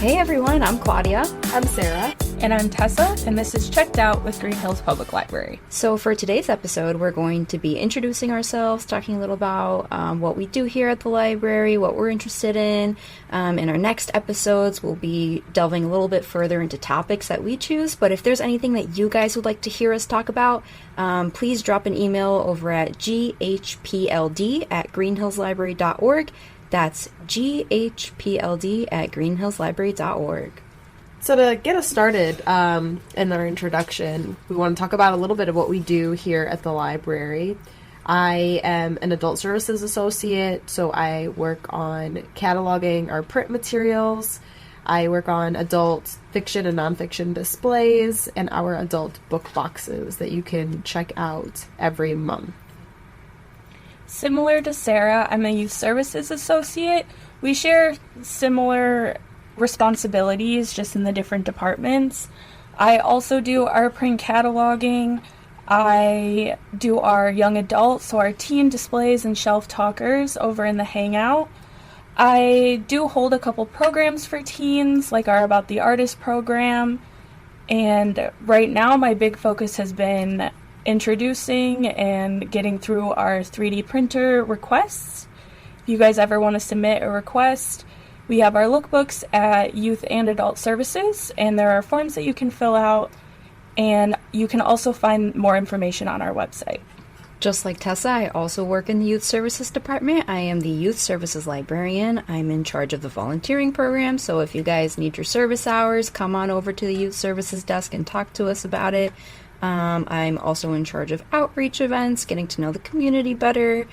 Hey everyone, I'm Klaudia. I'm Sara. And I'm Tessa, and this is Checked Out with Green Hills Public Library. So for today's episode, we're going to be introducing ourselves, talking a little about what we do here at the library, what we're interested in. In our next episodes, we'll be delving a little bit further into topics that we choose. But if there's anything that you guys would like to hear us talk about, please drop an email over at ghpld@greenhillslibrary.org. That's ghpld@greenhillslibrary.org. So to get us started in our introduction, we want to talk about a little bit of what we do here at the library. I am an adult services associate, so I work on cataloging our print materials. I work on adult fiction and nonfiction displays and our adult book boxes that you can check out every month. Similar to Sara, I'm a youth services associate. We share similar responsibilities, just in the different departments. I also do our print cataloging. I do our young adults, so our teen displays and shelf talkers over in the Hangout. I do hold a couple programs for teens, like our About the Artist program. And right now, my big focus has been introducing and getting through our 3D printer requests. If you guys ever want to submit a request, we have our lookbooks at Youth and Adult Services, and there are forms that you can fill out, and you can also find more information on our website. Just like Tessa, I also work in the Youth Services Department. I am the Youth Services Librarian. I'm in charge of the volunteering program, so if you guys need your service hours, come on over to the Youth Services desk and talk to us about it. I'm also in charge of outreach events, getting to know the community better,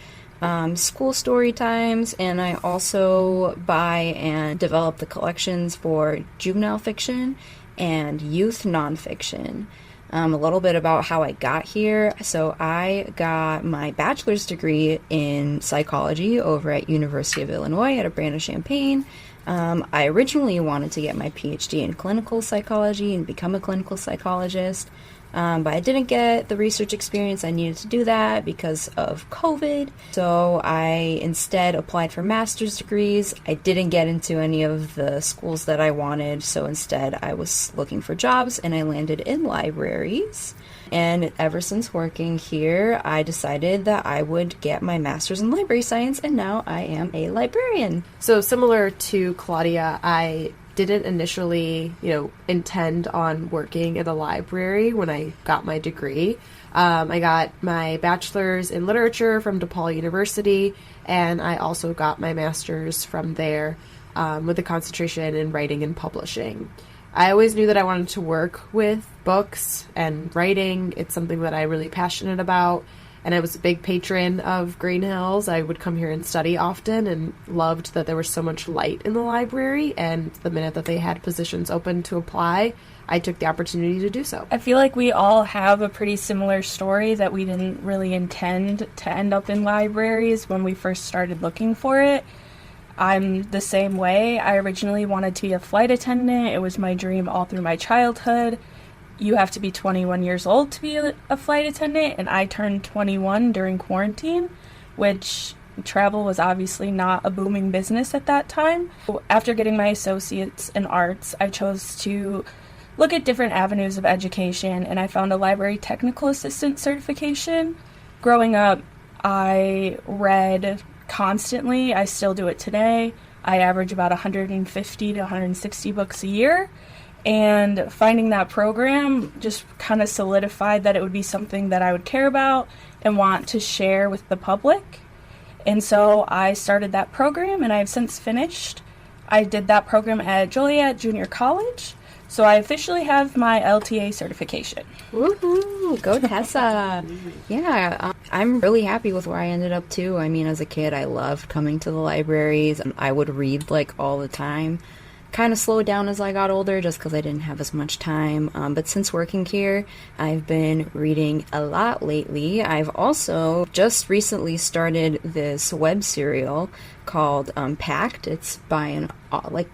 school story times, and I also buy and develop the collections for juvenile fiction and youth nonfiction. A little bit about how I got here. So I got my bachelor's degree in psychology over at University of Illinois at Urbana-Champaign. I originally wanted to get my PhD in clinical psychology and become a clinical psychologist. But I didn't get the research experience I needed to do that because of COVID. So I instead applied for master's degrees. I didn't get into any of the schools that I wanted. So instead I was looking for jobs and I landed in libraries. And ever since working here, I decided that I would get my master's in library science, and now I am a librarian. So similar to Klaudia, I didn't initially, intend on working in a library when I got my degree. I got my bachelor's in literature from DePaul University, and I also got my master's from there with a concentration in writing and publishing. I always knew that I wanted to work with books and writing. It's something that I'm really passionate about. And I was a big patron of Green Hills. I would come here and study often and loved that there was so much light in the library. And the minute that they had positions open to apply, I took the opportunity to do so. I feel like we all have a pretty similar story that we didn't really intend to end up in libraries when we first started looking for it. I'm the same way. I originally wanted to be a flight attendant. It was my dream all through my childhood. You have to be 21 years old to be a flight attendant, and I turned 21 during quarantine, which travel was obviously not a booming business at that time. After getting my associates in arts, I chose to look at different avenues of education, and I found a library technical assistant certification. Growing up, I read constantly. I still do it today. I average about 150 to 160 books a year. And finding that program just kind of solidified that it would be something that I would care about and want to share with the public. And so I started that program, and I've since finished. I did that program at Joliet Junior College, so I officially have my LTA certification. Woohoo! Go Tessa! Yeah, I'm really happy with where I ended up too. I mean, as a kid, I loved coming to the libraries, and I would read all the time. Kind of slowed down as I got older just because I didn't have as much time. But since working here, I've been reading a lot lately. I've also just recently started this web serial called Pact. It's by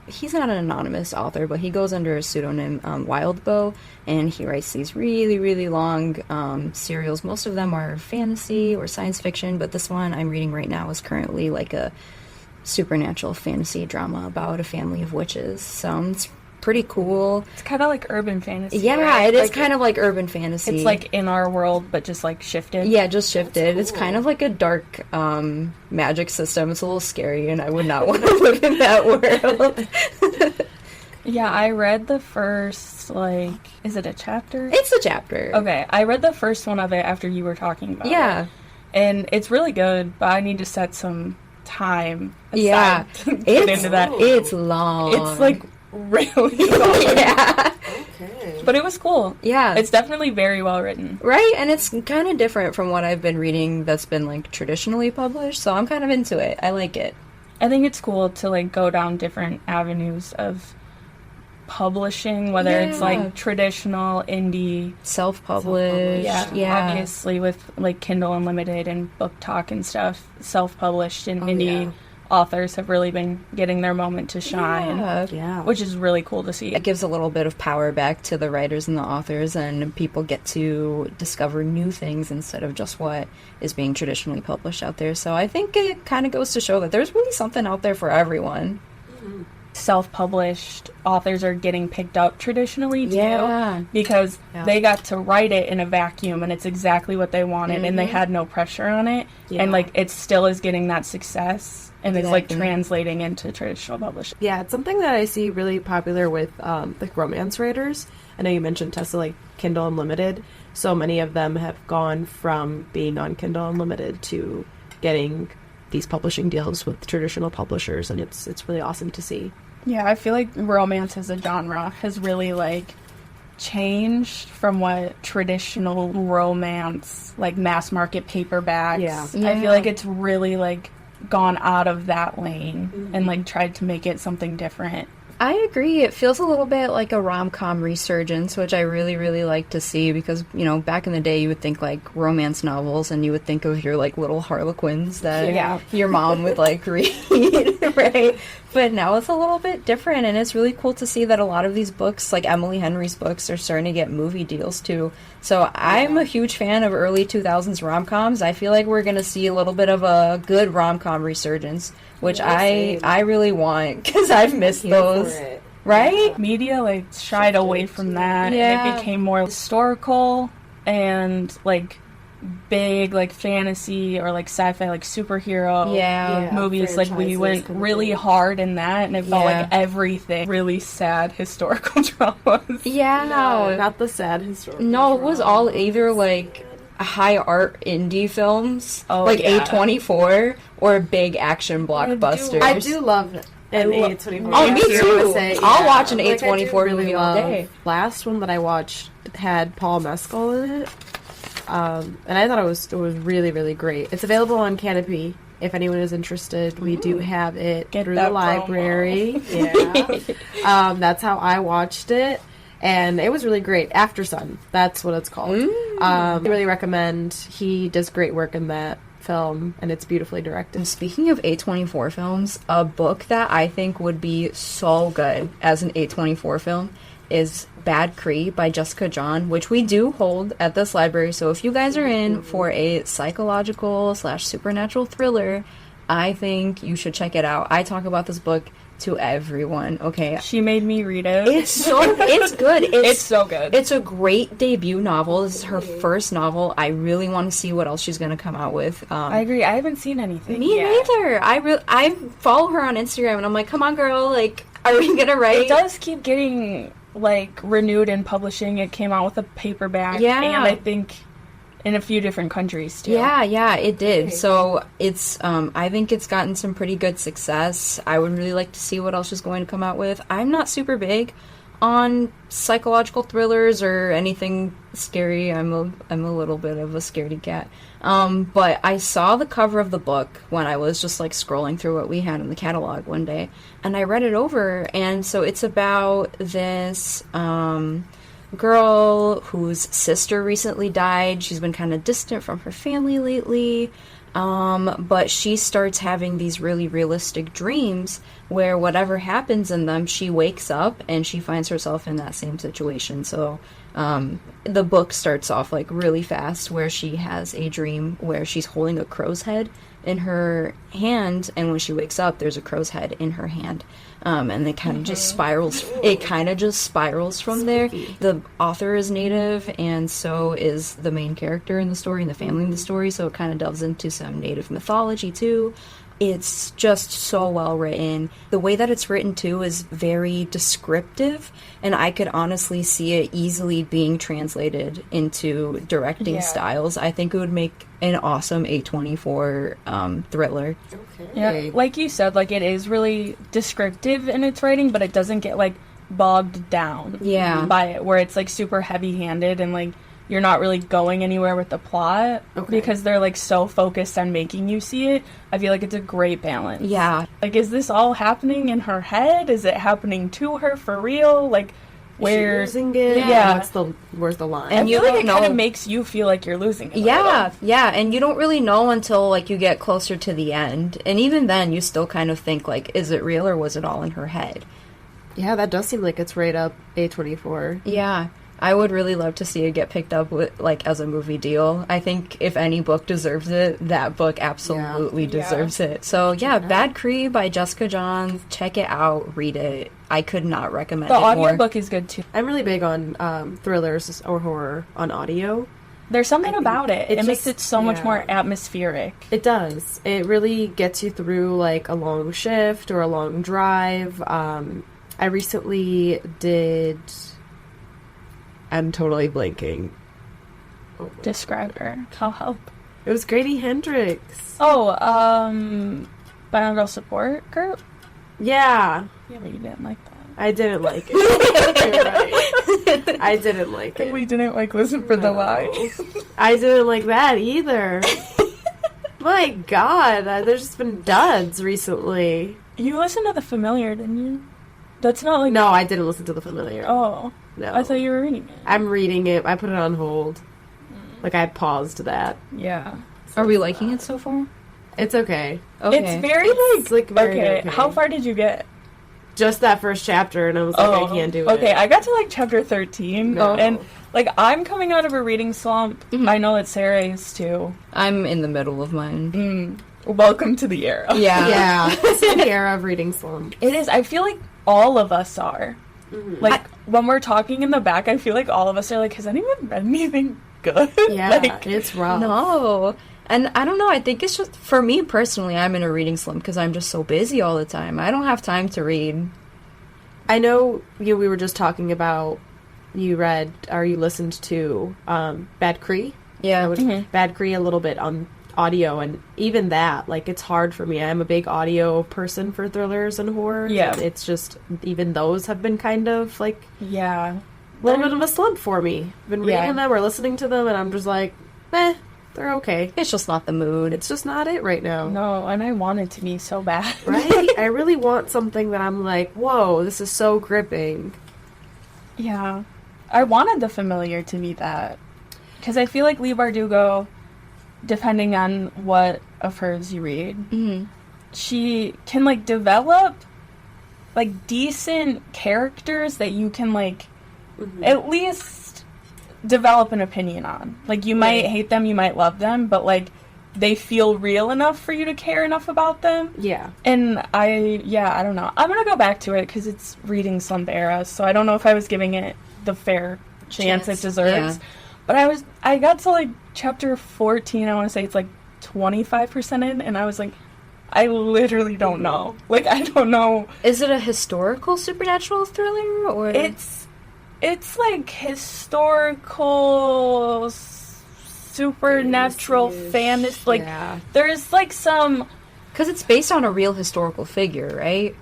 he's not an anonymous author, but he goes under a pseudonym Wildbow, and he writes these really, really long serials. Most of them are fantasy or science fiction, but this one I'm reading right now is currently a supernatural fantasy drama about a family of witches. So it's pretty cool. It's kind of like urban fantasy. Yeah, right? it is kind of like urban fantasy. It's like in our world, but just like shifted. Yeah, just shifted. Cool. It's kind of like a dark magic system. It's a little scary, and I would not want to live in that world. Yeah, I read the first, like, is it a chapter? It's a chapter. Okay, I read the first one of it after you were talking about it. Yeah. And it's really good, but I need to set some time aside Yeah. to get into that. It's long. It's, like, really long. Yeah. Okay. But it was cool. Yeah. It's definitely very well written. Right? And it's kind of different from what I've been reading that's been, like, traditionally published, so I'm kind of into it. I like it. I think it's cool to, like, go down different avenues of publishing, whether it's, Yeah. like, traditional, indie. Self-published. Yeah, obviously with, like, Kindle Unlimited and Book Talk and stuff, self-published and indie authors have really been getting their moment to shine, Yeah. which is really cool to see. It gives a little bit of power back to the writers and the authors, and people get to discover new things instead of just what is being traditionally published out there. So I think it kind of goes to show that there's really something out there for everyone. Self-published authors are getting picked up traditionally too, Yeah. because they got to write it in a vacuum and it's exactly what they wanted and they had no pressure on it, and like it still is getting that success and it's like Exactly. translating into traditional publishing. Yeah, it's something that I see really popular with like romance writers. I know you mentioned Tessa, like Kindle Unlimited. So many of them have gone from being on Kindle Unlimited to getting these publishing deals with traditional publishers, and it's really awesome to see. Yeah, I feel like romance as a genre has really, like, changed from what traditional romance, like, mass market paperbacks. Yeah. I feel like it's really, like, gone out of that lane and, like, tried to make it something different. I agree. It feels a little bit like a rom-com resurgence, which I really, really like to see because, you know, back in the day you would think like romance novels and you would think of your like little harlequins that your mom would like read, right? But now it's a little bit different, and it's really cool to see that a lot of these books, like Emily Henry's books, are starting to get movie deals too. So I'm a huge fan of early 2000s rom-coms. I feel like we're going to see a little bit of a good rom-com resurgence, which I really want because I've missed those. Right? Media, like, shied away from that. Yeah. And it became more historical and, like, big, like, fantasy or, like, sci-fi, like, superhero movies. Like, we went really hard in that, and it felt like everything really sad historical dramas. Yeah. No, not the sad historical. No, it was all either like high art indie films, like A24, or big action blockbusters. I do love an A24. Oh, me too. I'll watch an Like, I do A24 movie all day. Last one that I watched had Paul Mescal in it, and I thought it was really, really great. It's available on Canopy. If anyone is interested, we do have it through the library. Yeah, that's how I watched it, and it was really great. After Sun, that's what it's called. I really recommend. He does great work in that film, and it's beautifully directed. Speaking of A24 films, a book that I think would be so good as an A24 film is Bad Cree by Jessica John, which we do hold at this library. So if you guys are in for a psychological / supernatural thriller, I think you should check it out. I talk about this book to everyone, okay? She made me read it. It's good. It's so good. It's a great debut novel. This is her first novel. I really want to see what else she's going to come out with. I agree. I haven't seen anything Me yet. neither. I follow her on Instagram, and I'm like, come on, girl. Like, are we going to write? It does keep getting, like, renewed in publishing. It came out with a paperback. Yeah. And I think in a few different countries, too. Yeah, it did. So it's, I think it's gotten some pretty good success. I would really like to see what else she's going to come out with. I'm not super big on psychological thrillers or anything scary. I'm a little bit of a scaredy cat. But I saw the cover of the book when I was just like scrolling through what we had in the catalog one day, and I read it over. And so it's about this girl whose sister recently died. She's been kind of distant from her family lately. But she starts having these really realistic dreams where whatever happens in them, she wakes up and she finds herself in that same situation. So the book starts off like really fast where she has a dream where she's holding a crow's head in her hand, and when she wakes up there's a crow's head in her hand. And it kind of just spirals. It kind of just spirals from there. The author is Native, and so is the main character in the story and the family in the story. So it kind of delves into some Native mythology too. It's just so well written. The way that it's written too is very descriptive, and I could honestly see it easily being translated into directing styles. I think it would make an awesome A24 thriller. Okay. Yeah, like you said, like it is really descriptive in its writing, but it doesn't get like bogged down by it, where it's like super heavy-handed and like you're not really going anywhere with the plot because they're like so focused on making you see it. I feel like it's a great balance. Yeah. Like, is this all happening in her head? Is it happening to her for real? Like, where? Is she losing it? Yeah. Where's the line? And you I feel like don't it kind know. of makes you feel like you're losing it. Yeah, and you don't really know until like you get closer to the end, and even then you still kind of think like, is it real or was it all in her head? Yeah, that does seem like it's right up A24. Yeah, I would really love to see it get picked up with like as a movie deal. I think if any book deserves it, that book absolutely deserves it. So yeah, Bad Cree by Jessica Johns. Check it out, read it. I could not recommend The it more. audiobook is good too. I'm really big on thrillers or horror on audio. There's something about it. It makes it so much yeah. more atmospheric. It does. It really gets you through like a long shift or a long drive. I recently did... I'm totally blanking. Describe her. I'll help. It was Grady Hendrix. Oh, Bilateral Support Group? Yeah. Yeah, but you didn't like that. I didn't like it. You're right. I didn't like it. We didn't like Listen for the Lie. I didn't like that either. My God, there's just been duds recently. You listened to The Familiar, didn't you? That's not like... No, I didn't listen to The Familiar. Oh. No. I thought you were reading it. I'm reading it. I put it on hold. Like, I paused that. Yeah. Are we liking it so far? It's okay. Okay. It's very It's like very okay. How far did you get? Just that first chapter, and I was like, I can't do it. Okay, I got to like chapter 13, No. and like I'm coming out of a reading slump. I know that Sara is too. I'm in the middle of mine. Welcome to the era. Yeah. Yeah. It's the era of reading slump. It is. I feel like all of us are. Like, when we're talking in the back, I feel like all of us are like, has anyone read anything good? Yeah, Like, it's rough. No. And I don't know, I think it's just, for me personally, I'm in a reading slump because I'm just so busy all the time. I don't have time to read. I know we were just talking about, you read, or you listened to Bad Cree. Yeah. Bad Cree a little bit on audio, and even that, like, it's hard for me. I'm a big audio person for thrillers and horror. Yeah. It's just, even those have been kind of, like, yeah. a little bit of a slump for me. I've been reading them or listening to them, and I'm just like, they're okay. It's just not the mood. It's just not it right now. No, and I want it to be so bad. Right? I really want something that I'm like, whoa, this is so gripping. Yeah. I wanted The Familiar to be that. Because I feel like Leigh Bardugo, depending on what of hers you read, she can, like, develop, like, decent characters that you can, like, at least develop an opinion on. Like, you might hate them, you might love them, but, like, they feel real enough for you to care enough about them. Yeah. And I don't know. I'm gonna go back to it because it's reading slump era, so I don't know if I was giving it the fair chance it deserves. Yeah. But I got to, like, chapter 14, I want to say it's, like, 25% in, and I was like, I literally don't know. Like, I don't know. Is it a historical supernatural thriller, or It's like historical, supernatural fantasy. Like, there's, like, some... because it's based on a real historical figure, right?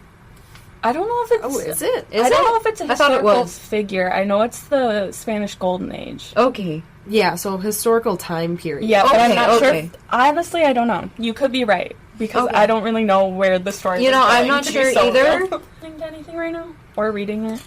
I don't know if it's... Oh, is it? I don't know if it's a I thought it historical was. figure. I know it's the Spanish Golden Age. Okay. Yeah, so historical time period. Yeah, but I'm Okay, not sure. okay. Honestly, I don't know. You could be right, because Okay. I don't really know where the story You is know, I'm going not to be sure so either. real. Listening to anything right now? Or reading it?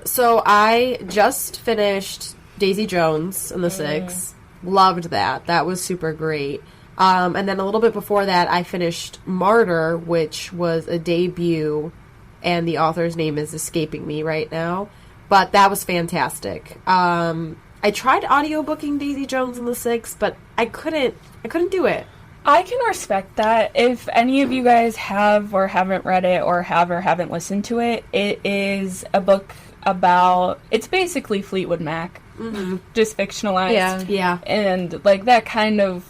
So I just finished Daisy Jones and the Six. Loved that. That was super great. And then a little bit before that, I finished Martyr, which was a debut, and the author's name is escaping me right now. But that was fantastic. I tried audiobooking Daisy Jones and the Six, but I couldn't do it. I can respect that. If any of you guys have or haven't read it or have or haven't listened to it, it is a book about, it's basically Fleetwood Mac, just fictionalized. Yeah. And, like, that kind of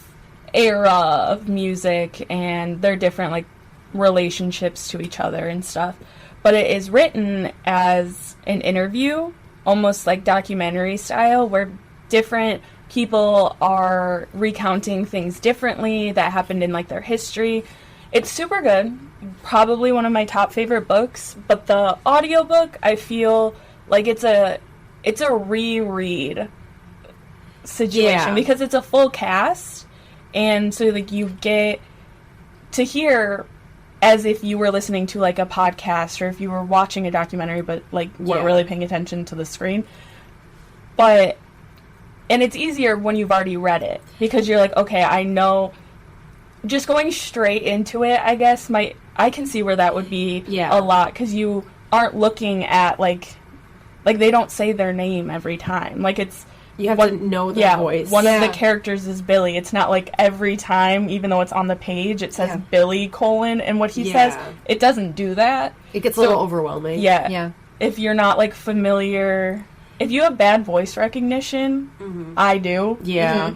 era of music and their different, like, relationships to each other and stuff. But it is written as an interview, almost like documentary style, where different people are recounting things differently that happened in, like, their history. It's super good. Probably one of my top favorite books. But the audiobook, I feel like it's a reread situation because it's a full cast, and so, like, you get to hear as if you were listening to, like, a podcast or if you were watching a documentary but, like, weren't really paying attention to the screen. And it's easier when you've already read it because you're like, okay, I know. Just going straight into it, I guess, I can see where that would be a lot because you aren't looking at, like they don't say their name every time. Like, it's... You have to know their voice. One of the characters is Billy. It's not like every time, even though it's on the page, it says Billy : and what he says. It doesn't do that. It gets a little overwhelming. Yeah. If you're not, like, familiar... If you have bad voice recognition, I do. Yeah.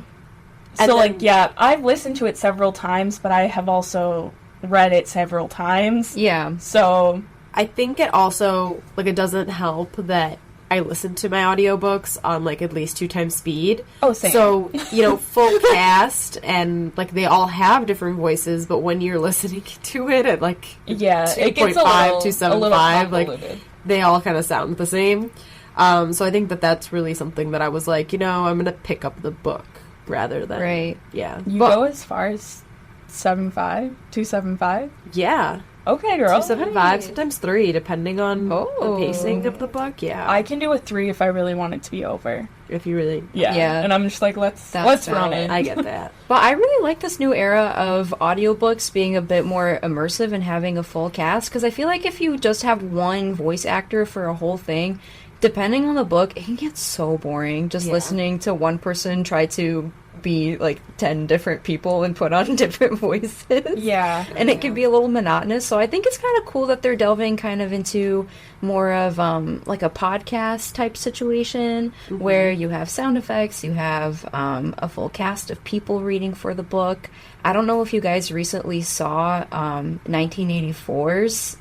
So, I've listened to it several times, but I have also read it several times. Yeah. So... I think it also, like, it doesn't help that I listen to my audiobooks on, like, at least 2 times speed. Oh, same. So, full cast, and, like, they all have different voices, but when you're listening to it at, like, it gets a little 2.5, like, they all kind of sound the same. So I think that's really something that I was like, I'm going to pick up the book rather than... Right. Yeah. You go as far as 275? Yeah. Okay, girl. 275, sometimes 3, depending on the pacing of the book. Yeah. I can do a 3 if I really want it to be over. If you really... Yeah. And I'm just like, let's run it. I get that. But I really like this new era of audiobooks being a bit more immersive and having a full cast, because I feel like if you just have one voice actor for a whole thing, depending on the book, it can get so boring just listening to one person try to be like 10 different people and put on different voices. Yeah. And it can be a little monotonous. So I think it's kind of cool that they're delving kind of into more of like a podcast type situation where you have sound effects, you have a full cast of people reading for the book. I don't know if you guys recently saw 1984's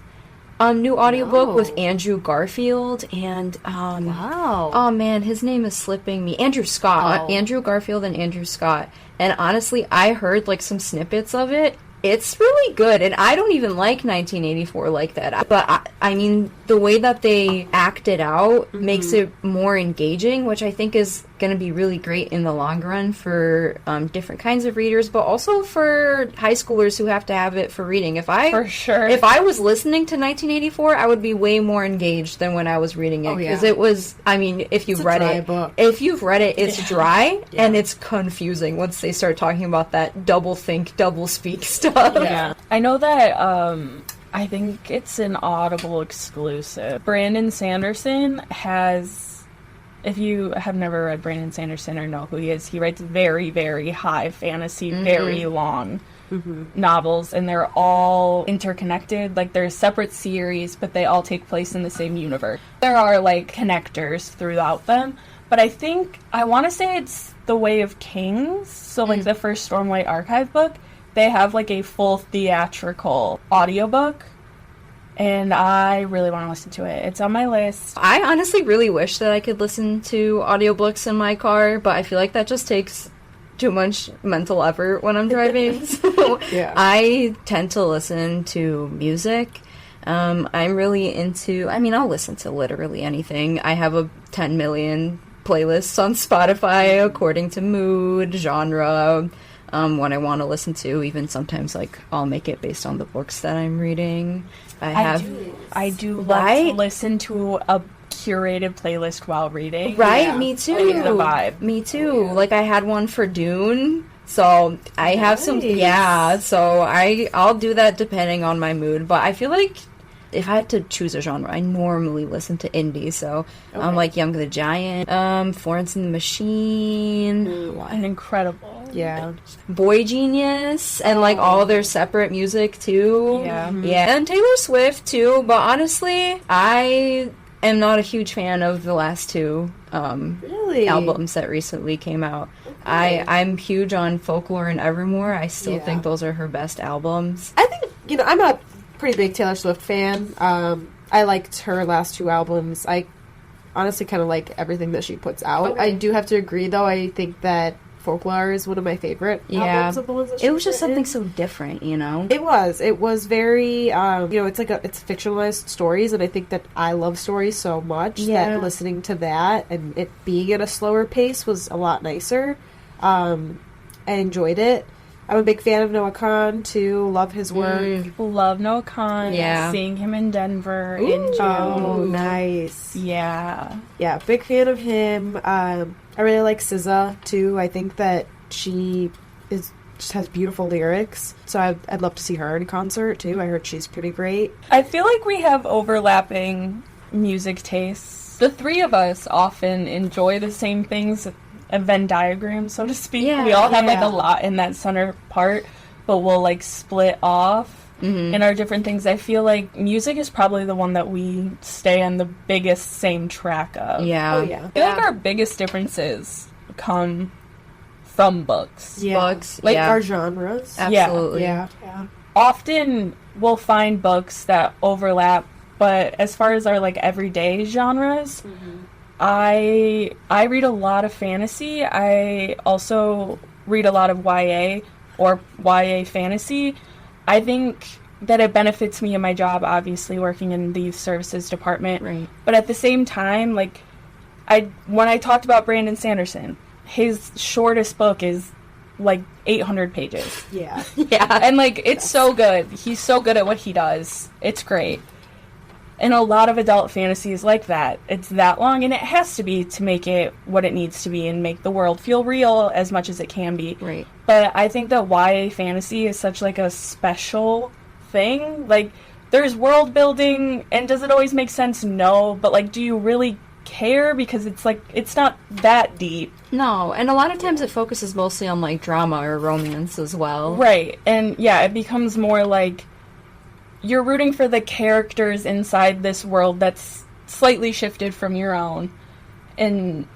new audiobook with Andrew Garfield and oh man, his name is slipping me. Andrew Scott. Andrew Garfield and Andrew Scott. And honestly, I heard like some snippets of it. It's really good, and I don't even like 1984 like that. But I mean, the way that they act it out makes it more engaging, which I think is going to be really great in the long run for different kinds of readers, but also for high schoolers who have to have it for reading. If I was listening to 1984, I would be way more engaged than when I was reading it, because it was. I mean, if you've read it, it's dry and it's confusing once they start talking about that double think, double speak stuff. Yeah. I know that I think it's an Audible exclusive. Brandon Sanderson has, if you have never read Brandon Sanderson or know who he is, he writes very, very high fantasy, very long novels, and they're all interconnected. Like, they're separate series, but they all take place in the same universe. There are, like, connectors throughout them, but I want to say it's The Way of Kings, so, like, the first Stormlight Archive book. They have, like, a full theatrical audiobook, and I really want to listen to it. It's on my list. I honestly really wish that I could listen to audiobooks in my car, but I feel like that just takes too much mental effort when I'm driving. So I tend to listen to music. I'm really into... I mean, I'll listen to literally anything. I have a 10 million playlists on Spotify according to mood, genre... what I want to listen to. Even sometimes, like, I'll make it based on the books that I'm reading. I do love to listen to a curated playlist while reading. Right, me too. I get the vibe. Me too. Like, I had one for Dune So I have some, Nice. so I'll do that depending on my mood. But I feel like if I had to choose a genre, I normally listen to indie. So I'm like Young the Giant, Florence and the Machine, And incredible. Yeah. Boy Genius, and like all their separate music too. Yeah. Yeah, and Taylor Swift too. But honestly, I am not a huge fan of the last two Really? albums that recently came out. I'm huge on Folklore and Evermore. I still Yeah. think those are her best albums. I think, I'm a pretty big Taylor Swift fan. I liked her last two albums. I honestly kind of like everything that she puts out. Okay. I do have to agree, though. I think that Folklore is one of my favorite albums of the ones that It was she's just something written. so different, you know? It was very, it's it's fictionalized stories, and I think that I love stories so much Yeah. that listening to that and it being at a slower pace was a lot nicer. I enjoyed it. I'm a big fan of Noah Khan, too. Love his work. Love Noah Khan. Yeah. Seeing him in Denver in June. Oh, nice. Yeah. Yeah, big fan of him. I really like SZA, too. I think that she just has beautiful lyrics. So I'd love to see her in concert, too. I heard she's pretty great. I feel like we have overlapping music tastes. The three of us often enjoy the same things, a Venn diagram, so to speak. Yeah, we all have like yeah. a lot in that center part, but we'll like split off in our different things. I feel like music is probably the one that we stay on the biggest same track of. Yeah. Oh, yeah. I feel like our biggest differences come from books. Books, Like yeah. our genres. Absolutely. Yeah. Often we'll find books that overlap, but as far as our like everyday genres, I read a lot of fantasy. I also read a lot of YA or YA fantasy. I think that it benefits me in my job, obviously working in the youth services department. Right. But at the same time, like when I talked about Brandon Sanderson, his shortest book is like 800 pages. Yeah. Yeah. And like it's so good. He's so good at what he does. It's great. And a lot of adult fantasy is like that. It's that long, and it has to be to make it what it needs to be and make the world feel real as much as it can be. Right. But I think that YA fantasy is such like a special thing. Like there's world building, and does it always make sense? No. But like, do you really care? Because it's like it's not that deep. No, and a lot of times it focuses mostly on like drama or romance as well. Right. And yeah, it becomes more like you're rooting for the characters inside this world that's slightly shifted from your own. In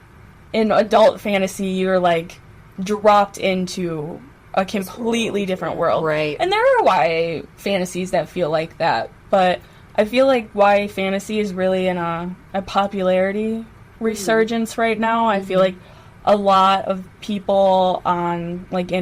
adult fantasy, you're like dropped into a completely different world. Right. And there are YA fantasies that feel like that, but I feel like YA fantasy is really in a popularity resurgence right now. I feel like a lot of people on like the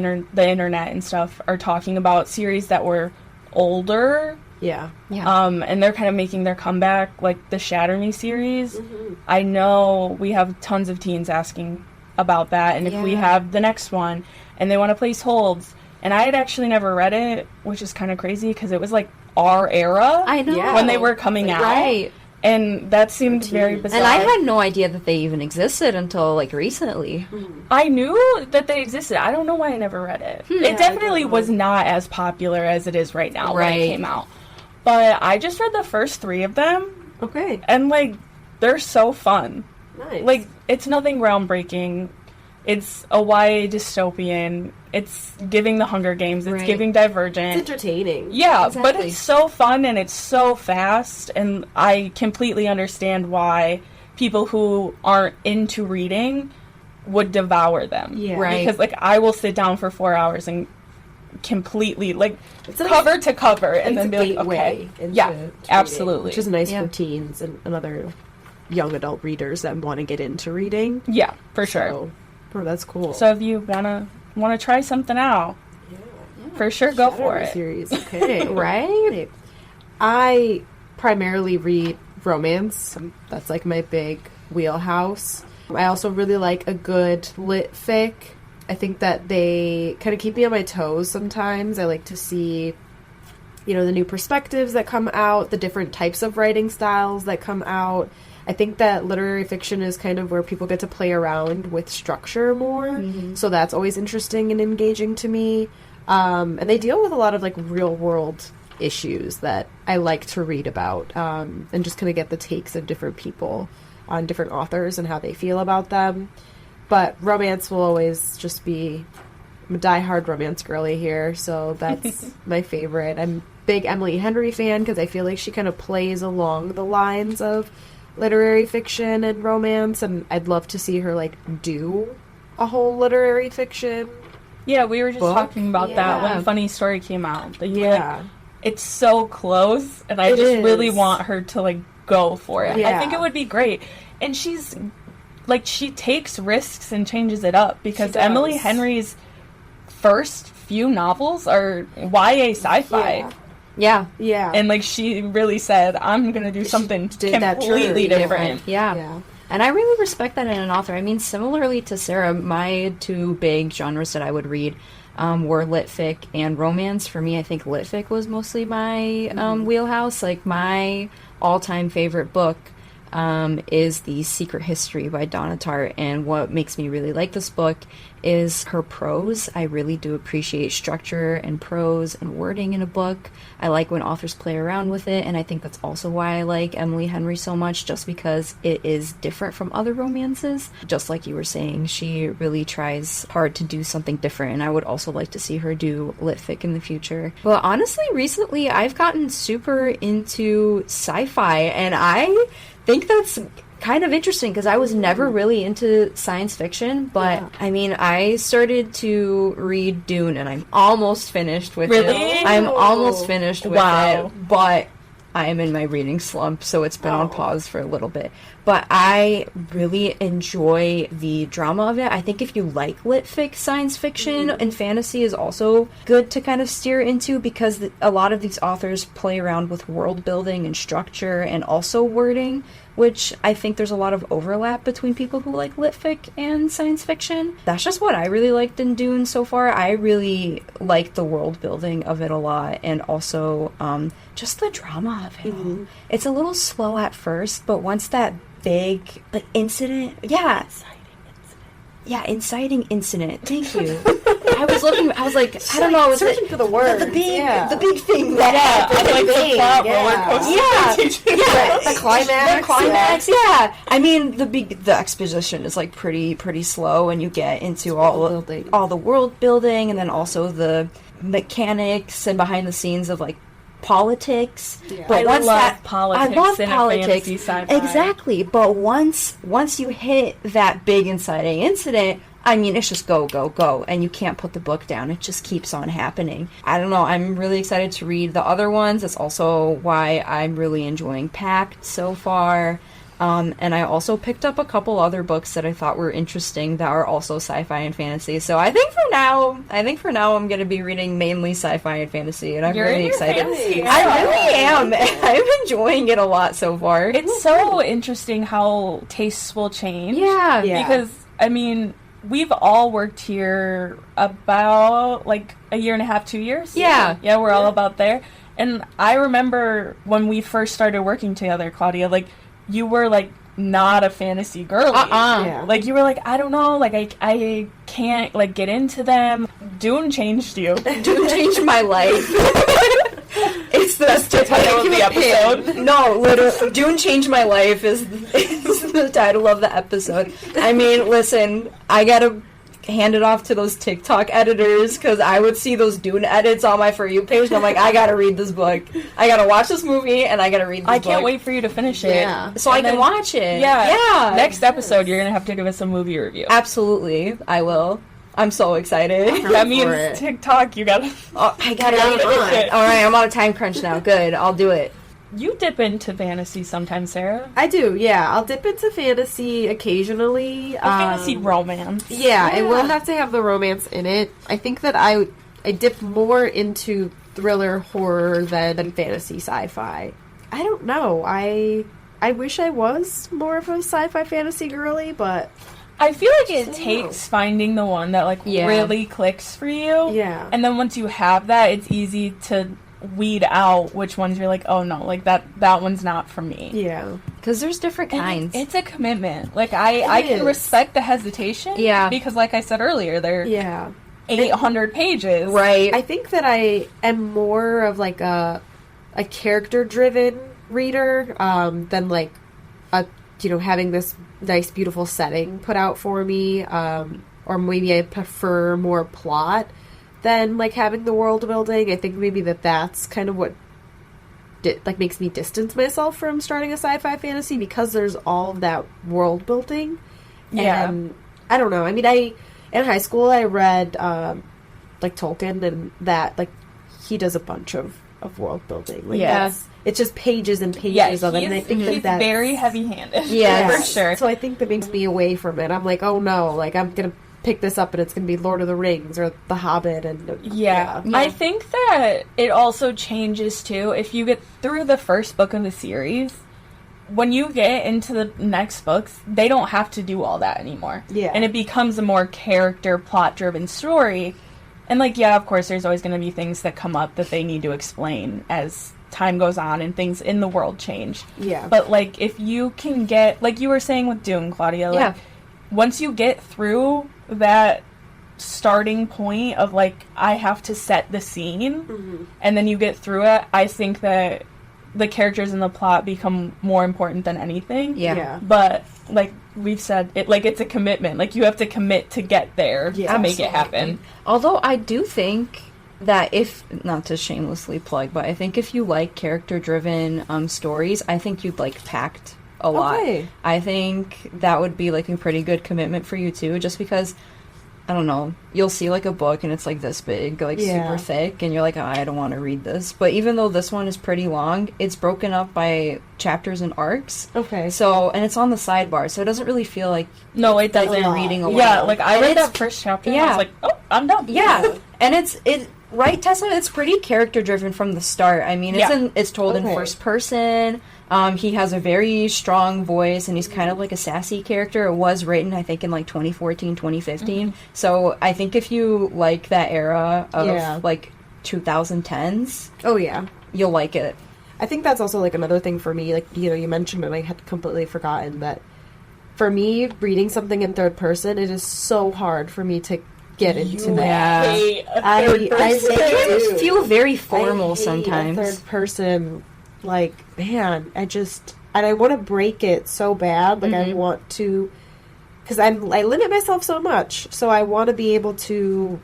internet and stuff are talking about series that were older. Yeah. And they're kind of making their comeback, like the Shatter Me series. I know we have tons of teens asking about that, and if we have the next one, and they want to place holds. And I had actually never read it, which is kind of crazy because it was like our era. I know. Yeah. when they were coming out. Right. And that seemed very bizarre. And I had no idea that they even existed until like recently. I knew that they existed. I don't know why I never read it. It definitely was not as popular as it is right now when Right. it came out. But I just read the first 3 of them, Okay. and like they're so fun. Nice. Like it's nothing groundbreaking. It's a YA dystopian. It's giving the Hunger Games. It's Right. giving Divergent. it's entertaining. Yeah, but Exactly. it's so fun and it's so fast, and I completely understand why people who aren't into reading would devour them. Yeah. Right. Because like I will sit down for 4 hours and completely like It's a cover to cover and It's then a be like, gateway okay, into yeah, reading, absolutely, which is nice Yeah. for teens and other young adult readers that want to get into reading. yeah, for sure. So, oh, that's cool. So if you wanna try something out, for sure, go for it. Series, okay, Right? I primarily read romance. That's like my big wheelhouse. I also really like a good lit fic. I think that they kind of keep me on my toes sometimes. I like to see, the new perspectives that come out, the different types of writing styles that come out. I think that literary fiction is kind of where people get to play around with structure more. So that's always interesting and engaging to me. And they deal with a lot of like real world issues that I like to read about, and just kind of get the takes of different people on different authors and how they feel about them. But romance will always just be, I'm a diehard romance girly here, so that's my favorite. I'm a big Emily Henry fan because I feel like she kind of plays along the lines of literary fiction and romance, and I'd love to see her like do a whole literary fiction. Yeah, we were just book. talking about that when Yeah. Funny Story came out. That you were Yeah. like, it's so close, and I It just really is. want her to like go for it. I Yeah. think it would be great. And she's like, she takes risks and changes it up, because She does. Emily Henry's first few novels are YA sci-fi. Yeah. Yeah. And like, she really said, I'm gonna do something did that completely too. different. Yeah. Yeah. And I really respect that in an author. I mean, similarly to Sarah, my two big genres that I would read were lit fic and romance. For me, I think lit fic was mostly my wheelhouse. Like, my all-time favorite book is The Secret History by Donna Tartt, and what makes me really like this book is her prose. I really do appreciate structure and prose and wording in a book. I like when authors play around with it, and I think that's also why I like Emily Henry so much, just because it is different from other romances. Just like you were saying, she really tries hard to do something different, and I would also like to see her do lit fic in the future. But honestly, recently I've gotten super into sci-fi, and I think that's kind of interesting because I was never really into science fiction, but I mean, I started to read Dune and I'm almost finished with it. Really? I'm almost finished with Wow. it, but I am in my reading slump, so it's been on pause for a little bit. But I really enjoy the drama of it. I think if you like lit fic, science fiction and fantasy is also good to kind of steer into, because a lot of these authors play around with world building and structure and also wording, which I think there's a lot of overlap between people who like lit fic and science fiction. That's just what I really liked in Dune so far. I really liked the world building of it a lot, and also just the drama of it all. It's a little slow at first, but once that big incident, inciting incident. Thank you. I was looking. I was like, I don't know. I was searching for the word. The big thing that happened. I like the plot roller coaster. The climax. The climax. Yeah. I mean, the exposition is like pretty slow, and you get into all the world building, and then also the mechanics and behind the scenes of like politics. Yeah. But I love politics in a fantasy sci-fi. Exactly. But once you hit that big inciting incident, I mean, it's just go, and you can't put the book down. It just keeps on happening. I don't know. I'm really excited to read the other ones. That's also why I'm really enjoying Pact so far. And I also picked up a couple other books that I thought were interesting that are also sci-fi and fantasy. So I think for now I'm going to be reading mainly sci-fi and fantasy, and I'm really excited. I really am. I'm enjoying it a lot so far. It's so interesting how tastes will change. Yeah. Because, I mean, we've all worked here about, like, a year and a half, 2 years? Yeah. Yeah, we're all about there. And I remember when we first started working together, Klaudia, like, you were, like, not a fantasy girl. Yeah. Like, you were like, I don't know, like, I can't, like, get into them. Dune changed you. Dune changed my life. It's the title of the episode. No, literally, Dune changed my life is the title of the episode. I mean, listen, I gotta hand it off to those TikTok editors, because I would see those Dune edits on my For You page, and I'm like, I gotta read this book. I gotta watch this movie, and I gotta read this book. I can't wait for you to finish it. Yeah. So I can watch it. Yeah. Next episode, you're gonna have to give us a movie review. Absolutely, I will. I'm so excited. That means TikTok, you gotta... Oh, I gotta read it. All right, I'm on a time crunch now. Good, I'll do it. You dip into fantasy sometimes, Sarah. I do, yeah. I'll dip into fantasy occasionally. Fantasy romance. Yeah, it will have to have the romance in it. I think that I dip more into thriller horror than fantasy sci-fi. I don't know. I wish I was more of a sci-fi fantasy girly, but I feel like it takes finding the one that like really clicks for you. Yeah. And then once you have that, it's easy to weed out which ones you're like, oh no, like that one's not for me. yeah. Because there's different kinds. It's a commitment. Like, I can respect the hesitation. Yeah. Because, like I said earlier, they're 800 pages. Right. I think that I am more of like a character-driven reader than like having this nice, beautiful setting put out for me. Or maybe I prefer more plot than like having the world building. I think maybe that's kind of what makes me distance myself from starting a sci-fi fantasy, because there's all of that world building. Yeah. And I don't know. I mean, in high school I read like Tolkien, and that like he does a bunch of world building. Like, it's just pages and pages of it. And I think he's that's very heavy-handed. Yeah, for sure. So I think that makes me away from it. I'm like, oh no, like I'm gonna pick this up and it's gonna be Lord of the Rings or The Hobbit, and yeah. I think that it also changes too if you get through the first book of the series. When you get into the next books, they don't have to do all that anymore. Yeah. And it becomes a more character, plot-driven story. And, like, yeah, of course, there's always going to be things that come up that they need to explain as time goes on and things in the world change. Yeah. But, like, if you can get, like you were saying with Dune, Claudia, like, once you get through that starting point of, like, I have to set the scene, and then you get through it, I think that the characters and the plot become more important than anything. Yeah. But, like we've said, it's a commitment. Like, you have to commit to get there to make it happen. Although I do think that not to shamelessly plug, but I think if you like character-driven stories, I think you'd like Pact a lot. Okay. I think that would be, like, a pretty good commitment for you, too, just because, I don't know, you'll see, like, a book and it's, like, this big, like, super thick, and you're like, oh, I don't want to read this. But even though this one is pretty long, it's broken up by chapters and arcs. Okay. So, and it's on the sidebar, so it doesn't really feel like... No, it doesn't. You're reading a lot. Yeah, like, I read that first chapter and I was like, oh, I'm done. Yeah. And right, Tessa? It's pretty character-driven from the start. I mean, it's told in first person. He has a very strong voice, and he's kind of like a sassy character. It was written, I think, in like 2014, 2015. So I think if you like that era of like 2010s, you'll like it. I think that's also like another thing for me. Like, you mentioned it, I had completely forgotten that for me, reading something in third person, it is so hard for me to get into that. I feel very formal sometimes. Third person, like, man, I want to break it so bad. Like, I want to, because I limit myself so much, so I want to be able to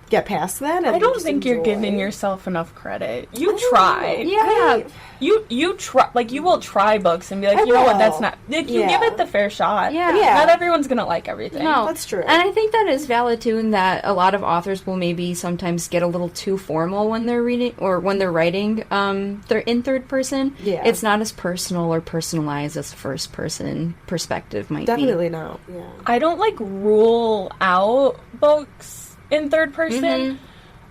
get past that. And I don't think you're giving yourself enough credit. You try. Yeah. You try, like, you will try books and be like, you know what, that's not, like, you give it the fair shot. Yeah. Not everyone's gonna like everything. No, that's true. And I think that is valid too, in that a lot of authors will maybe sometimes get a little too formal when they're reading or when they're writing. They're in third person. Yeah. It's not as personal or personalized as first person perspective might be. Definitely not. Yeah. I don't, like, rule out books in third person,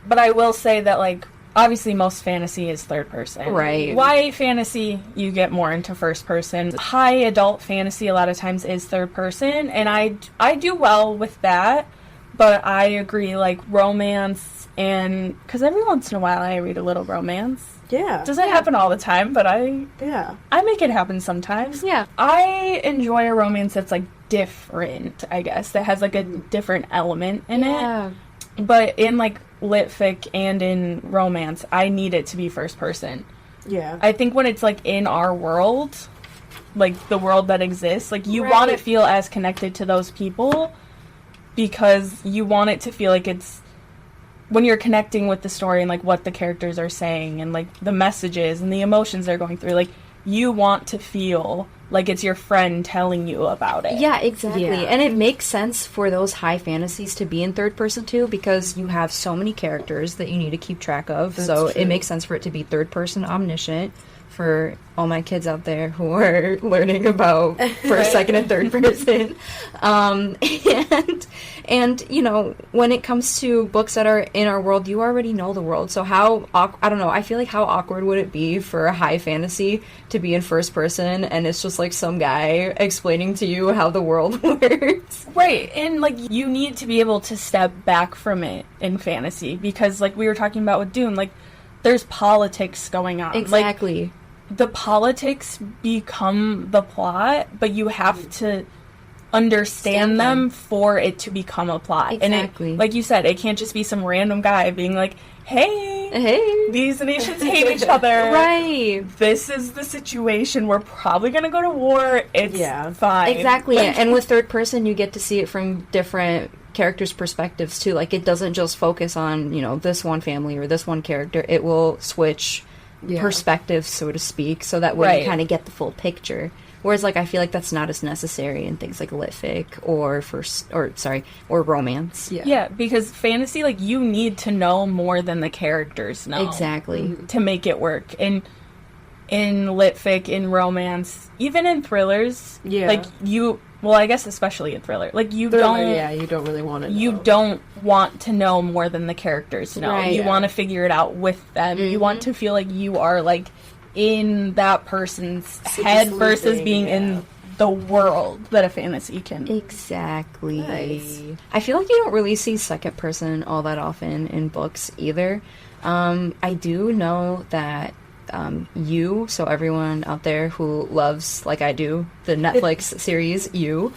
but I will say that, like, obviously most fantasy is third person. Right. YA fantasy, you get more into first person. High adult fantasy a lot of times is third person, and I do well with that, but I agree, like, romance, and because every once in a while I read a little romance. Yeah. It doesn't happen all the time, but I make it happen sometimes. Yeah. I enjoy a romance that's, like, different, I guess, that has, like, a different element in it. But in, like, lit fic and in romance, I need it to be first person. Yeah. I think when it's, like, in our world, like, the world that exists, like, you want to feel as connected to those people because you want it to feel like it's, when you're connecting with the story and, like, what the characters are saying and, like, the messages and the emotions they're going through, like, you want to feel like it's your friend telling you about it. Yeah, exactly. Yeah. And it makes sense for those high fantasies to be in third person too, because you have so many characters that you need to keep track of. That's so true. It makes sense for it to be third person omniscient for all my kids out there who are learning about first, second, and third person. And you know, when it comes to books that are in our world, you already know the world. So I don't know, I feel like how awkward would it be for a high fantasy to be in first person and it's just like some guy explaining to you how the world works. Right, and, like, you need to be able to step back from it in fantasy because, like we were talking about with Dune, like, there's politics going on. Exactly. Like, the politics become the plot, but you have to understand them for it to become a plot. Exactly. And it, like you said, it can't just be some random guy being like, hey, these nations hate each other. Right. This is the situation. We're probably going to go to war. It's fine. Exactly. And with third person, you get to see it from different characters' perspectives, too. Like, it doesn't just focus on, you know, this one family or this one character. It will switch perspectives, so to speak, so that way you kind of get the full picture. Whereas, like, I feel like that's not as necessary in things like lit fic or romance. Yeah, because fantasy, like, you need to know more than the characters know. Exactly. To make it work. And in lit fic, in romance, even in thrillers, like, well, I guess especially in thriller, like, you don't really want to know. You don't want to know more than the characters know. Right. You want to figure it out with them. You want to feel like you are, like, in that person's head versus being in the world that a fantasy can. Exactly. Nice. I feel like you don't really see second person all that often in books either. I do know that so everyone out there who loves, like I do, the Netflix series You,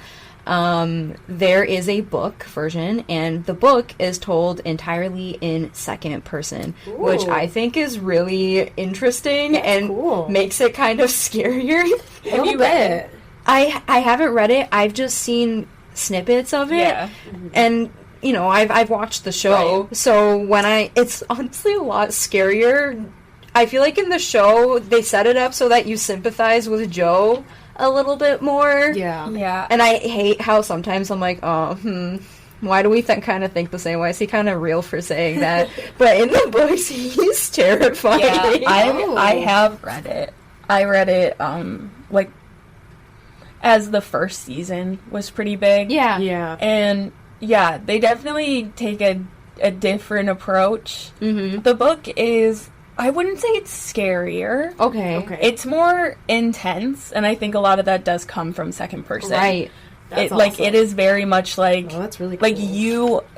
there is a book version, and the book is told entirely in second person, which I think is really interesting and makes it kind of scarier. Have you read it? I haven't read it. I've just seen snippets of it, and you know, I've watched the show. Right. So when it's honestly a lot scarier. I feel like in the show they set it up so that you sympathize with Joe a little bit more. Yeah. And I hate how sometimes I'm like, why do we kind of think the same way? Is he kind of real for saying that? But in the books, he's terrifying. Yeah, I have read it. I read it, like, as the first season was pretty big. Yeah. And, yeah, they definitely take a different approach. Mm-hmm. The book is... I wouldn't say it's scarier. Okay. It's more intense, and I think a lot of that does come from second person. Right. That's awesome. Like, it is very much like... Oh, that's really cool. Like,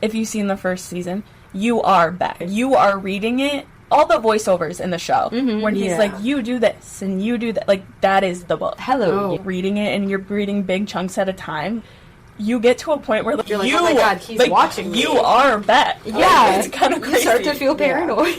if you've seen the first season, you are Beth. You are reading it. All the voiceovers in the show, when he's like, you do this, and you do that. Like, that is the book. Hello. You're reading it, and you're reading big chunks at a time. You get to a point where, like, you're like, oh my god, he's watching me. You are Beth. Yeah. It's kind of crazy. You start to feel paranoid.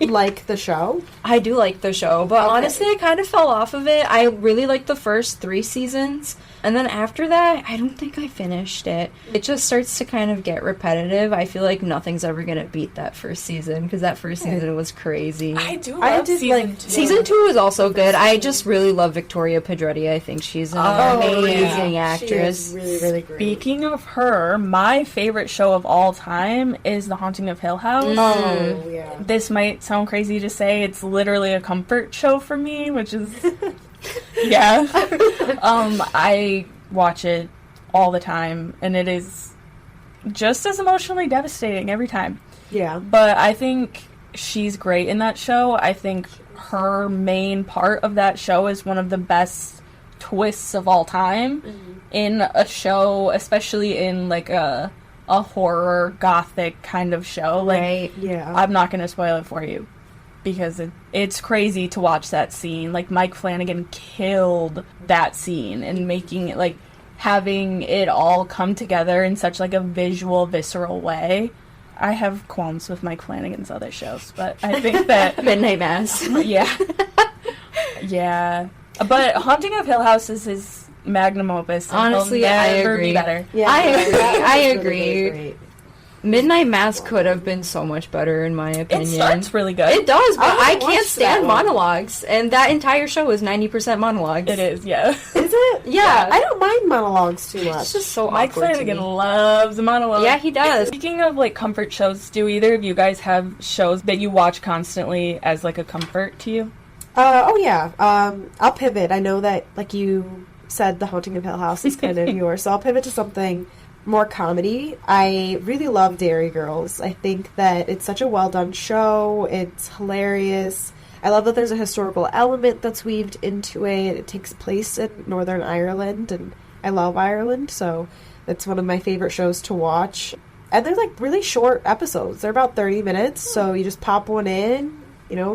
Like the show? I do like the show, but honestly I kind of fell off of it. I really liked the first 3 seasons, and then after that I don't think I finished it. It just starts to kind of get repetitive. I feel like nothing's ever gonna beat that first season, because that first season was crazy. I do love season 2. Season 2 is also good. I just really love Victoria Pedretti. I think she's an amazing actress. She is really, really great. Speaking of her, my favorite show of all time is The Haunting of Hill House. Oh, yeah. This might sound crazy to say. It's literally a comfort show for me, which is... yeah. I watch it all the time, and it is just as emotionally devastating every time. Yeah. But I think she's great in that show. I think her main part of that show is one of the best twists of all time in a show, especially in, like, a horror, gothic kind of show. Like, right. Yeah. I'm not going to spoil it for you, because it's crazy to watch that scene. Like, Mike Flanagan killed that scene, and making it, like, having it all come together in such, like, a visual, visceral way. I have qualms with Mike Flanagan's other shows, but I think that... Midnight Mass. Yeah. Yeah. But Haunting of Hill House is his magnum opus. Honestly, I agree. Be better. Yeah, I agree. Really Midnight Mass could have been so much better, in my opinion. It starts really good. It does, but I can't watched that stand one. monologues, and that entire show is 90% monologues. It is, yeah. Is it? Yeah. I don't mind monologues too much. It's just so Mike awkward to Flanagan me. loves monologues. Yeah, he does. Speaking of, like, comfort shows, do either of you guys have shows that you watch constantly as, like, a comfort to you? Oh yeah. I'll pivot. I know that, like you said, The Haunting of Hill House is kind of yours, so I'll pivot to something more comedy. I really love Dairy Girls. I think that it's such a well done show. It's hilarious. I love that there's a historical element that's weaved into it. It takes place in Northern Ireland, and I love Ireland, so it's one of my favorite shows to watch. And they're, like, really short episodes. They're about 30 minutes, so you just pop one in.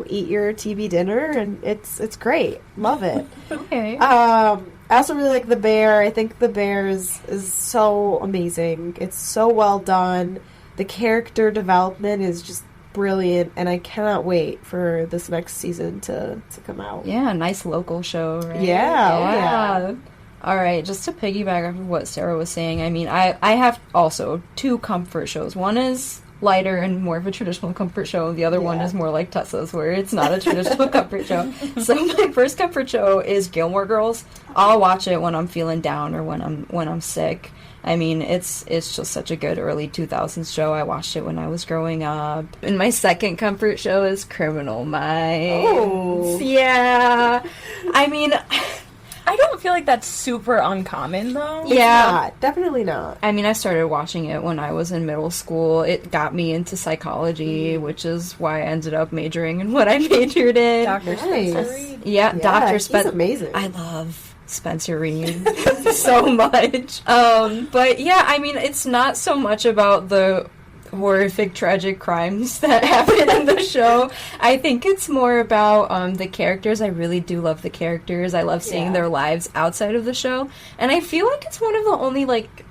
eat your TV dinner, and it's great. Love it. Okay. I also really like The Bear. I think The Bear is so amazing. It's so well done. The character development is just brilliant, and I cannot wait for this next season to come out. Yeah, nice local show, right? Yeah. All right, just to piggyback off of what Sarah was saying, I mean, I have also 2 comfort shows. One is lighter and more of a traditional comfort show. The other one is more like Tessa's, where it's not a traditional comfort show. So my first comfort show is Gilmore Girls. I'll watch it when I'm feeling down or when I'm sick. I mean, it's just such a good early 2000s show. I watched it when I was growing up. And my second comfort show is Criminal Minds. Oh. Yeah. I mean, I don't feel like that's super uncommon, though. yeah. Definitely not. I mean, I started watching it when I was in middle school. It got me into psychology, which is why I ended up majoring in what I majored in. Dr. Nice. Spencer Reed. Yeah, Dr. He's Spencer. amazing. I love Spencer Reed so much. But yeah, I mean, it's not so much about the horrific, tragic crimes that happen in the show. I think it's more about the characters. I really do love the characters. I love seeing their lives outside of the show. And I feel like it's one of the only, like,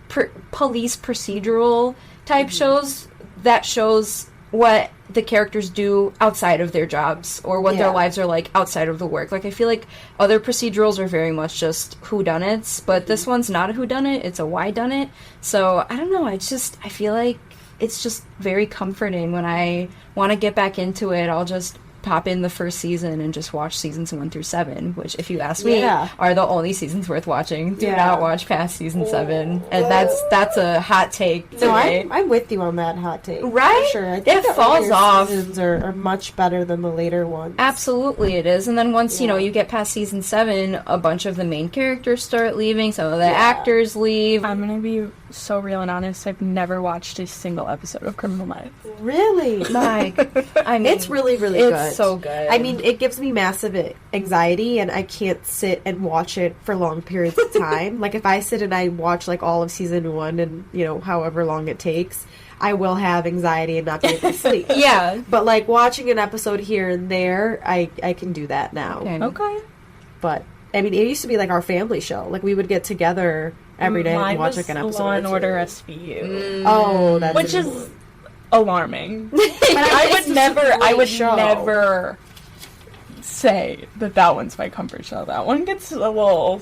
police procedural type shows that shows what the characters do outside of their jobs or what their lives are like outside of the work. Like, I feel like other procedurals are very much just whodunits, but this one's not a whodunit, it's a whydunit. So, I don't know, I feel like it's just very comforting. When I want to get back into it, I'll just pop in the first season and just watch seasons 1 through 7, which, if you ask me, are the only seasons worth watching. Do not watch past season 7, and that's a hot take today. No, I'm with you on that hot take. Right? For sure. I think It falls off. Seasons are much better than the later ones. Absolutely, it is. And then once, you get past season 7, a bunch of the main characters start leaving, some of the actors leave. I'm gonna be so real and honest, I've never watched a single episode of Criminal Minds. Really? Like, I mean, It's really, really good. It's so good. I mean, it gives me massive anxiety, and I can't sit and watch it for long periods of time. Like, if I sit and I watch, like, all of season 1 and, however long it takes, I will have anxiety and not be able to sleep. Yeah. But, like, watching an episode here and there, I can do that now. Okay. But, I mean, it used to be, like, our family show. Like, we would get together every day and watch, like, an episode. Law and or Order two. SVU. Oh, that's Which is alarming. But I would never say that one's my comfort show. That one gets a little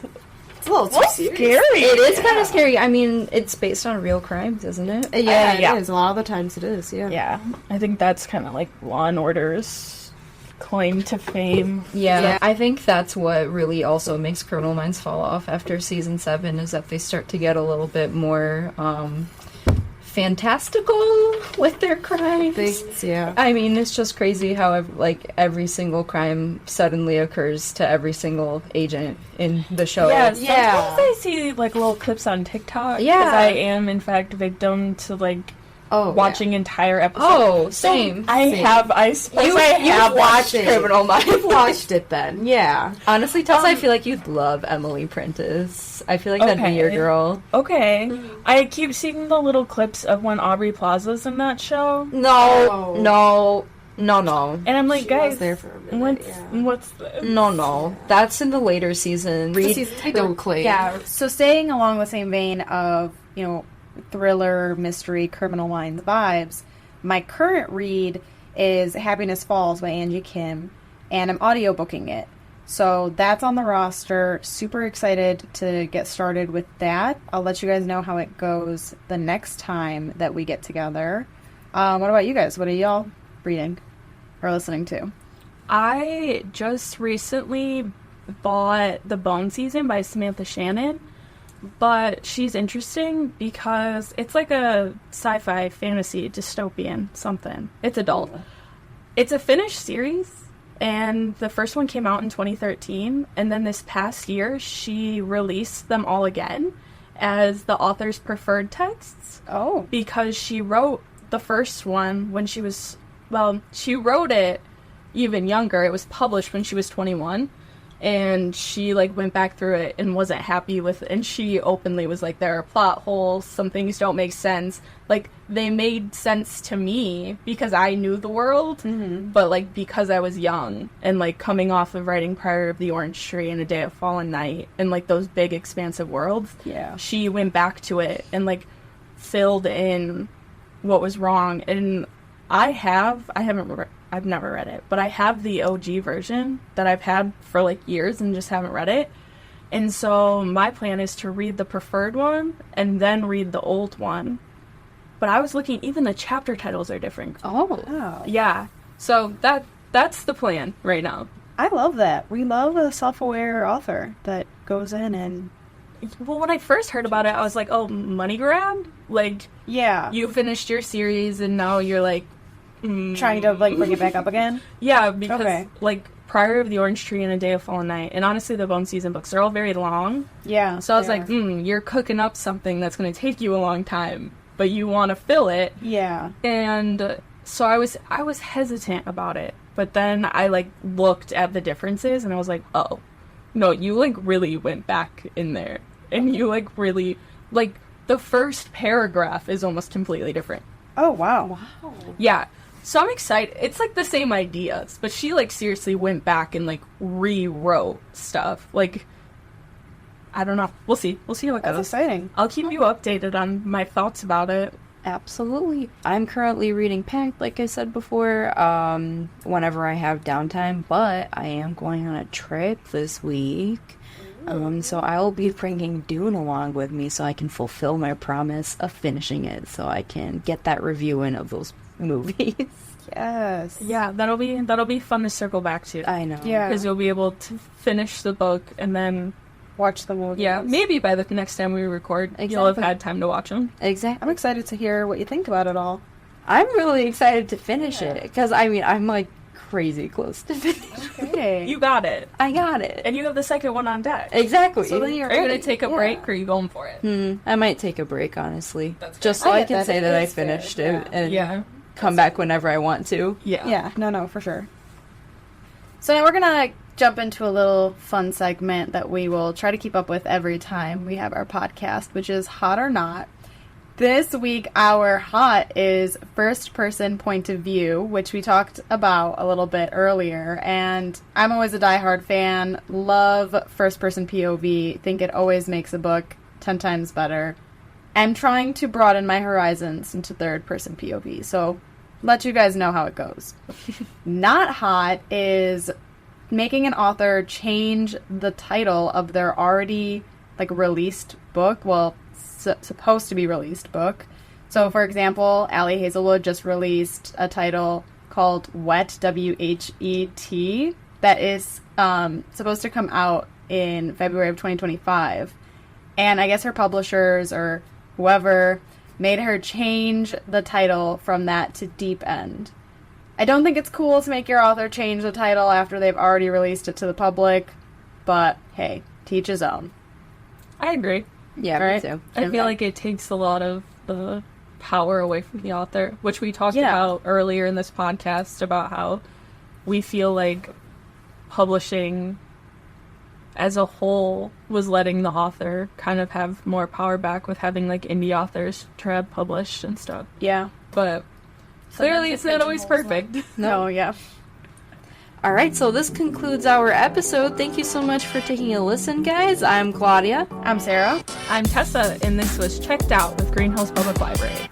It's a little too serious. scary. It is kind of scary. I mean, it's based on real crimes, isn't it? Yeah, it is. A lot of the times it is, Yeah, I think that's kind of like Law and Order's claim to fame. Yeah, I think that's what really also makes Criminal Minds fall off after season 7, is that they start to get a little bit more fantastical with their crimes. Things, yeah. I mean, it's just crazy how every single crime suddenly occurs to every single agent in the show. Yeah, sometimes I see like little clips on TikTok. Yeah. Because I am in fact victim to like watching entire episodes. Oh, same. I have watched Criminal Minds. You've watched it then, yeah. Honestly, Tessa, I feel like you'd love Emily Prentice. I feel like that'd be your girl. Okay. I keep seeing the little clips of when Aubrey Plaza's in that show. No. And I'm like, She guys, was there for a minute, what's this? No. That's in the later season. I don't claim. Yeah, so staying along the same vein of, thriller, mystery, Criminal Minds vibes, my current read is Happiness Falls by Angie Kim, and I'm audiobooking it. So that's on the roster. Super excited to get started with that. I'll let you guys know how it goes the next time that we get together. What about you guys? What are y'all reading or listening to? I just recently bought The Bone Season by Samantha Shannon, but she's interesting because it's like a sci-fi fantasy dystopian something. It's adult. It's a finished series, and the first one came out in 2013, and then this past year she released them all again as the author's preferred texts. Oh. Because she wrote the first one when she was, she wrote it even younger. It was published when she was 21. and she like went back through it and wasn't happy with it, and she openly was like, there are plot holes, some things don't make sense. Like, they made sense to me because I knew the world, but like because I was young and like coming off of writing Priory of the Orange Tree and A Day of Fallen Night and like those big expansive worlds, she went back to it and like filled in what was wrong. And I've never read it, but I have the OG version that I've had for like years and just haven't read it. And so my plan is to read the preferred one and then read the old one. But I was looking, even the chapter titles are different. Oh. Yeah. So that's the plan right now. I love that. We love a self-aware author that goes in and... Well, when I first heard about it, I was like, oh, money grab? Like, Yeah. you finished your series and now you're like... Trying to, like, bring it back up again? Yeah, because, like, Priory of the Orange Tree and A Day of Fallen Night, and honestly, the Bone Season books, they're all very long. Yeah. So I was like, you're cooking up something that's going to take you a long time, but you want to fill it. Yeah. And so I was hesitant about it, but then I, like, looked at the differences, and I was like, oh, no, you, like, really went back in there, and you, like, really, like, the first paragraph is almost completely different. Oh, wow. Yeah. So I'm excited. It's like the same ideas, but she like seriously went back and like rewrote stuff. Like, I don't know. We'll see. We'll see how it goes. That's exciting. I'll keep you updated on my thoughts about it. Absolutely. I'm currently reading Pact, like I said before, whenever I have downtime, but I am going on a trip this week. So I will be bringing Dune along with me so I can fulfill my promise of finishing it, so I can get that review in of those movies. Yes. Yeah, that'll be fun to circle back to. I know. Yeah. Because you'll be able to finish the book and then, Watch the movie. yeah, maybe by the next time we record, you'll have Exactly. had time to watch them. Exactly. I'm excited to hear what you think about it all. I'm really excited to finish it, because, I mean, I'm, like, crazy close to finish. Okay. You got it. I got it. And you have the second one on deck. Exactly. So then you're Are you going ready. to take a Yeah. break, or are you going for it? I might take a break, honestly. That's Just fair. so I I get can that. say that I It's fair, finished it and Yeah. come back whenever I want to. Yeah. Yeah, no, for sure. So now we're going to jump into a little fun segment that we will try to keep up with every time we have our podcast, which is Hot or Not. This week, our hot is first person point of view, which we talked about a little bit earlier. And I'm always a diehard fan, love first person POV, think it always makes a book 10 times better. I'm trying to broaden my horizons into third person POV, so let you guys know how it goes. Not hot is making an author change the title of their already like released book, well, supposed to be released book. So for example, Allie Hazelwood just released a title called Wet, W-H-E-T, that is supposed to come out in February of 2025. And I guess her publishers or whoever made her change the title from that to Deep End. I don't think it's cool to make your author change the title after they've already released it to the public, but hey, teach his own. I agree. Yeah, Right. me too. I feel like it takes a lot of the power away from the author, which we talked Yeah. about earlier in this podcast about how we feel like publishing as a whole was letting the author kind of have more power back with having like indie authors trad published and stuff. Yeah. But clearly it's not always perfect. No, yeah. All right, so this concludes our episode. Thank you so much for taking a listen, guys. I'm Klaudia. I'm Sarah. I'm Tessa, and this was Checked Out with Green Hills Public Library.